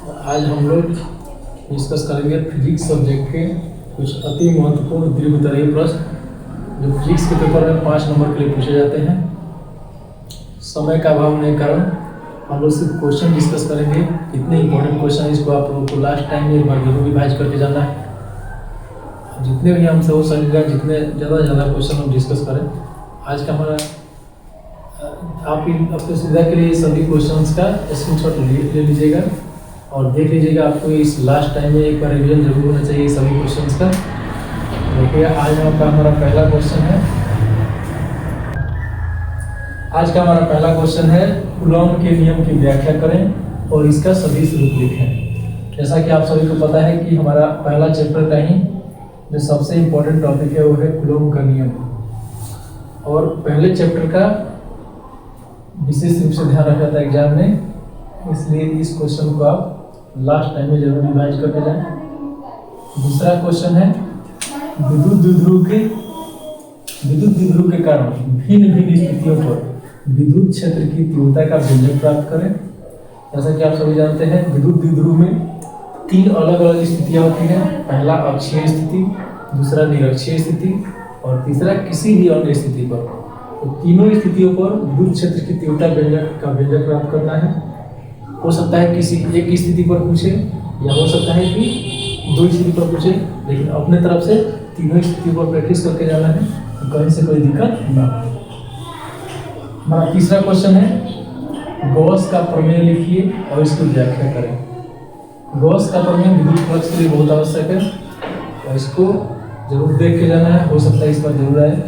आज हम लोग डिस्कस करेंगे फिजिक्स सब्जेक्ट के कुछ अति महत्वपूर्ण दीर्घोत्तरीय प्रश्न जो फिजिक्स के पेपर में 5 नंबर के लिए पूछे जाते हैं। समय का अभाव होने के कारण हम लोग सिर्फ क्वेश्चन डिस्कस करेंगे। कितने इंपॉर्टेंट क्वेश्चन है इसको आप लोगों को लास्ट टाइम में एक बार जरूर रिवाइज करके जाना है। जितने भी हमसे हो सकेगा जितने ज़्यादा क्वेश्चन हम डिस्कस करें। आज का हमारा आप अपने सुविधा के लिए सभी क्वेश्चंस का स्क्रीनशॉट ले लीजिएगा और देख लीजिएगा। आपको इस लास्ट टाइम में एक बार रिवीजन जरूर होना चाहिए सभी क्वेश्चंस का। देखिए आज हमारा पहला क्वेश्चन है। आज का हमारा पहला क्वेश्चन है कूलॉम के नियम की व्याख्या करें और इसका सदिश रूप लिखें। जैसा कि आप सभी को पता है कि हमारा पहला चैप्टर का ही जो सबसे इम्पोर्टेंट टॉपिक है वो है कूलॉम का नियम, और पहले चैप्टर का विशेष रूप से ध्यान रखा था एग्जाम में, इसलिए इस क्वेश्चन को आप लास्ट टाइम में जरूर रिवाइज करके जाएं। दूसरा क्वेश्चन है विद्युत द्विध्रुव के कारण भिन्न भिन्न स्थितियों पर विद्युत क्षेत्र की तीव्रता का व्यंजक प्राप्त करें। जैसा कि आप सभी जानते हैं विद्युत द्विध्रुव में 3 अलग अलग स्थितियां होती हैं। पहला अक्षीय स्थिति, दूसरा निरक्षीय स्थिति और तीसरा किसी भी अन्य स्थिति पर। तो तीनों स्थितियों पर विद्युत क्षेत्र की तीव्रता व्यंजक का व्यंजक प्राप्त करना है। हो सकता है किसी एक स्थिति पर पूछे या हो सकता है कि 2 स्थिति पर पूछे, लेकिन अपने तरफ से तीनों स्थिति पर प्रैक्टिस करके जाना है तो कहीं से कोई दिक्कत ना हो। हमारा तीसरा क्वेश्चन है गॉस का प्रमेय लिखिए और इसकी व्याख्या करें। गॉस का प्रमेय विद्युत फ्लक्स के लिए बहुत आवश्यक है और इसको जरूर देख के जाना है। हो सकता है इस पर जरूर आए।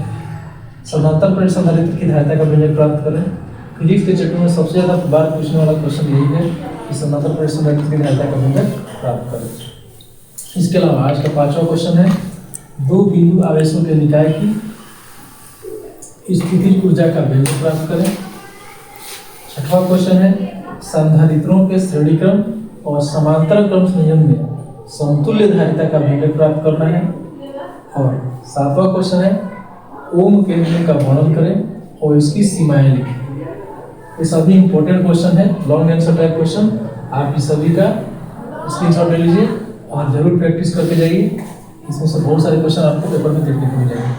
समांतर प्रेट संधारित्र की धारिता का व्यंजक प्राप्त करें। फिजिक्स के चैप्टर में सबसे ज़्यादा बार पूछने वाला क्वेश्चन यही है कि समांतर प्रेट संधारित्र की धारिता का व्यंजक प्राप्त करें। इसके अलावा आज का 5वां क्वेश्चन है 2 बिंदु आवेशों के निकाय की स्थितिज ऊर्जा का व्यंजक प्राप्त करें। 6वां क्वेश्चन है संधारित्रों के श्रेणीक्रम और समांतर क्रम संयोजन में समतुल्य धारिता का व्यंजक प्राप्त करना है। और 7वां क्वेश्चन है ओम के नियम का वर्णन करें और इसकी सीमाएं लिखें। ये सभी इंपॉर्टेंट क्वेश्चन है, लॉन्ग आंसर टाइप क्वेश्चन। आप इस सभी का स्क्रीनशॉट ले लीजिए और जरूर प्रैक्टिस करके जाइए। इसमें से बहुत सारे क्वेश्चन आपको पेपर में देखने को मिल जाएंगे।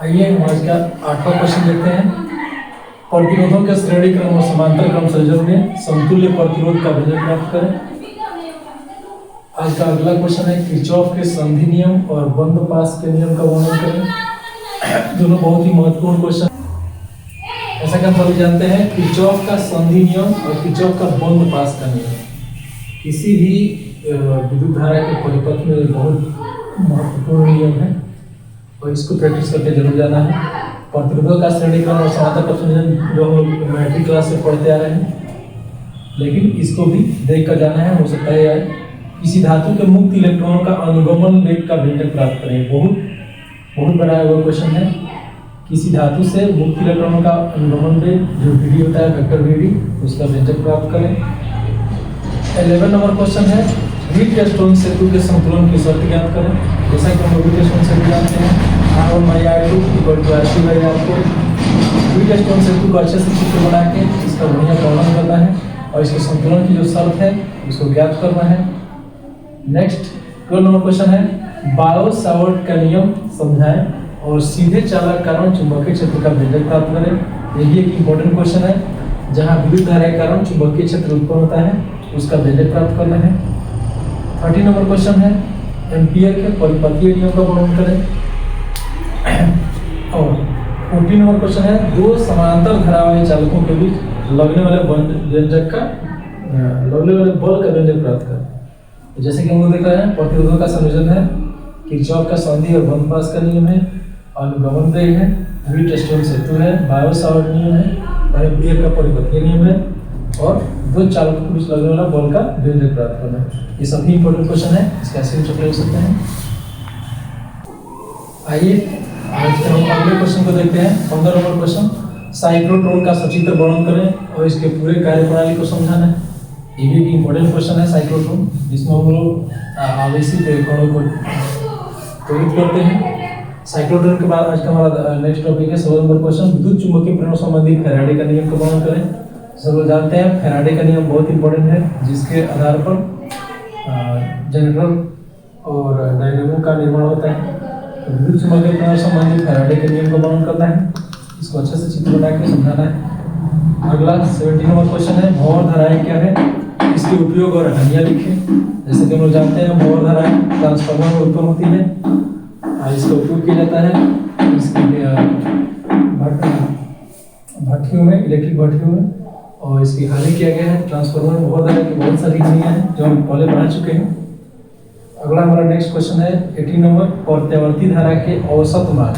आइए हम आज का 8वां क्वेश्चन देखते हैं। प्रतिरोधों के श्रेणी क्रम और समांतर क्रम संयोजन में समतुल्य प्रतिरोध का व्यंजक प्राप्त करें। आज का अगला क्वेश्चन है किरचॉफ के संधि नियम और बंद पास के नियम का वर्णन करें। दोनों बहुत ही महत्वपूर्ण क्वेश्चन। ऐसा कि हम सभी जानते हैं किरचॉफ का संधि नियम और किरचॉफ का बंद पास का नियम किसी भी विद्युत धारा के परिपथ में बहुत महत्वपूर्ण नियम है और इसको प्रैक्टिस करके जरूर जाना है। प्रतिरोधों का श्रेणीक्रम और समांतर क्रम संयोजन जो हम मैट्रिक क्लास से पढ़ते आ रहे हैं, लेकिन इसको भी देख कर जाना है। हो सकता है यार किसी धातु के मुक्त इलेक्ट्रॉनों का अनुगमन वेग का व्यंजक प्राप्त करें। बहुत बड़ा वो क्वेश्चन है। किसी धातु से मुक्त इलेक्ट्रॉनों का अनुगमन वेग जो वीडी होता है वेक्टर वीडी, उसका व्यंजक प्राप्त करें। 11 नंबर क्वेश्चन है व्हीटस्टोन सेतु के संतुलन की शर्त ज्ञात करें। जैसा कि हम व्हीटस्टोन सेतु जानते हैं R1/R2 = R3/R4। व्हीटस्टोन सेतु को अच्छे से चित्र बना के इसका बढ़िया वर्णन करना है और इसके संतुलन की जो शर्त है उसको ज्ञात करना है। नेक्स्ट 12 नंबर क्वेश्चन है बायो-सावर्ट का नियम समझाएं और सीधे चालक कारण चुंबकीय क्षेत्र का व्यंजक प्राप्त करें। ये भी एक इंपॉर्टेंट क्वेश्चन है। जहां विद्युत धारा के कारण चुंबकीय क्षेत्र उत्पन्न होता है उसका व्यंजक प्राप्त करना है। 13 नंबर क्वेश्चन है एम्पियर के परिपथीय नियम का वर्णन करें। और 14 नंबर क्वेश्चन है 2 समांतर धारा वाले चालकों के बीच लगने वाले बल का व्यंजक प्राप्त करें। जैसे कि हम लोग देख रहे हैं प्रतिरोधों का संयोजन है, किरचॉफ का संधि और बंद पास का नियम है, अनुगमन वेग है, व्हीटस्टोन सेतु है, बायो-सावर्ट नियम है, एम्पियर का परिपथीय नियम है और 2 चालकों के बीच लगने वाला बल का व्यंजक प्राप्त करना है। ये सभी इंपॉर्टेंट क्वेश्चन है, इसका स्क्रीनशॉट ले सकते हैं। आइए आज हम अगले क्वेश्चन को देखते हैं। 15 नंबर क्वेश्चन साइक्लोट्रॉन का सचित्र वर्णन करें और इसके पूरे कार्यप्रणाली को समझाना है। ये भी एक इम्पोर्टेंट क्वेश्चन है साइक्लोट्रॉन, जिसमें हम लोग आवेशित इलेक्ट्रॉनों को प्रेरित करते हैं। साइक्लोट्रॉन के बाद आज का हमारा नेक्स्ट टॉपिक है 16 नंबर क्वेश्चन विद्युत चुंबकीय प्रेरण संबंधी फैराडे का नियम का वर्णन करें। सब लोग जानते हैं फैराडे का नियम बहुत इंपॉर्टेंट है, जिसके आधार पर जनरेटर और डायनेमो का निर्माण होता है। तो विद्युत चुम्बकीय प्रणाली संबंधी फैराडे के नियम को वर्णन करना है, इसको अच्छे से चित्र बना के समझाना है। अगला 17 नंबर क्वेश्चन है, भंवर धाराएं क्या है, इसके उपयोग और हानियां लिखें। जैसे कि हम लोग जानते हैं भंवर धाराएं ट्रांसफार्मर में उत्पन्न होती है, इसका उपयोग किया जाता है इसके भट्टियों में, इलेक्ट्रिक भट्टियों में, और इसकी हानि किया गया है। ट्रांसफार्मर में भंवर धारा की बहुत सारी हानियां हैं जो हम पहले पढ़ा चुके हैं। अगला हमारा नेक्स्ट क्वेश्चन है 18 नंबर, प्रत्यावर्ती धारा के औसत मान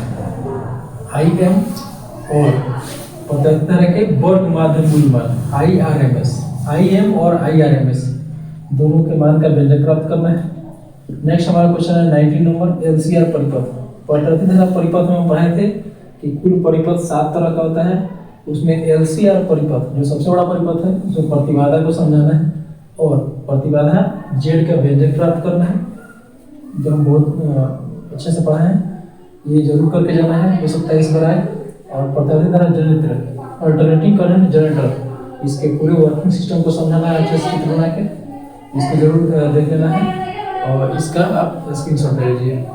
IM और प्रत्यावर्ती धारा के वर्ग माध्य मूल मान IRMS, IM और IRMS दोनों के मान का व्यंजक प्राप्त करना है। नेक्स्ट हमारा क्वेश्चन है 19 नंबर, LCR परिपथ। प्रत्यावर्ती धारा परिपथ में हम पढ़े थे कि कुल परिपथ 7 तरह का होता है, उसमें LCR परिपथ जो सबसे बड़ा परिपथ है, उसमें प्रतिबाधा को समझाना है और प्रतिबाधा Z का व्यंजक प्राप्त करना है, जो हम बहुत अच्छे से पढ़ा है, ये जरूर करके जाना है 227 बार आए। और प्रत्यावर्ती धारा जनरेटर, अल्टरनेटिंग करंट जनरेटर, इसके पूरे वर्किंग सिस्टम को समझाना है अच्छे से चित्र बना के, इसको जरूर देख लेना है और इसका आप स्क्रीनशॉट ले लीजिए।